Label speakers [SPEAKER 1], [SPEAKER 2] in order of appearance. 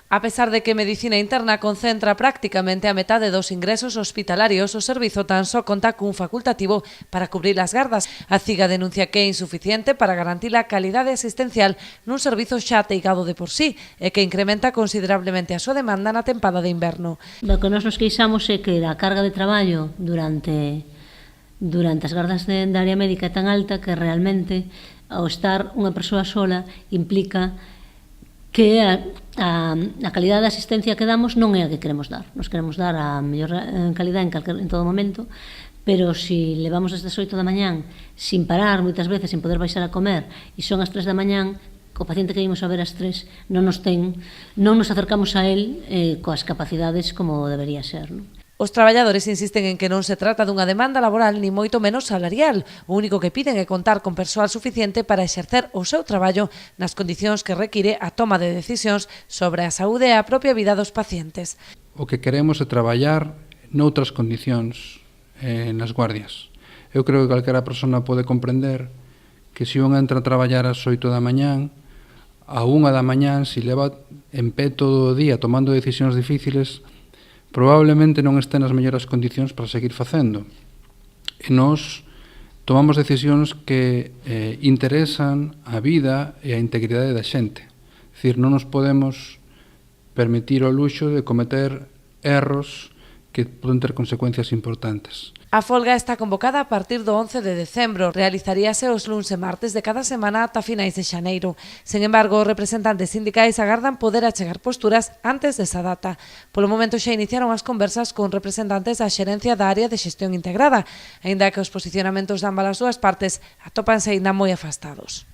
[SPEAKER 1] A pesar de que Medicina Interna concentra prácticamente a metade dos ingresos hospitalarios, o servizo tan só conta cun facultativo para cubrir as gardas. A CIGA denuncia que é insuficiente para garantir a calidade asistencial nun servizo xa ateigado de por sí e que incrementa considerablemente a súa demanda na tempada de inverno.
[SPEAKER 2] O que nos queixamos é que a carga de traballo durante as gardas da área médica é tan alta que realmente ao estar unha persoa sola implica que a calidade de asistencia que damos non é a que queremos dar. Nos queremos dar a mellor calidade en todo momento, pero se levamos desde as 8 da mañán sin parar, moitas veces, sin poder baixar a comer, e son as 3 da mañán, o paciente que vimos a ver as 3 non nos acercamos a él coas capacidades como debería ser, non?
[SPEAKER 1] Os traballadores insisten en que non se trata dunha demanda laboral ni moito menos salarial. O único que piden é contar con persoal suficiente para exercer o seu traballo nas condicións que require a toma de decisións sobre a saúde e a propia vida dos pacientes.
[SPEAKER 3] O que queremos é traballar noutras condicións nas guardias. Eu creo que calquera persona pode comprender que se un entra a traballar ás 8 da mañán, a 1 da mañán, se leva en pé todo o día tomando decisións difíciles, probablemente non este nas mellores condicións para seguir facendo. E nós tomamos decisións que interesan a vida e a integridade da xente. É dicir, non nos podemos permitir o luxo de cometer erros que poden ter consecuencias importantes.
[SPEAKER 1] A folga está convocada a partir do 11 de decembro. Realizaríase os luns e martes de cada semana ata finais de xaneiro. Sen embargo, os representantes sindicais agardan poder achegar posturas antes desa data. Polo momento xa iniciaron as conversas con representantes da xerencia da área de xestión integrada, aínda que os posicionamentos de ambas as dúas partes atópanse aínda moi afastados.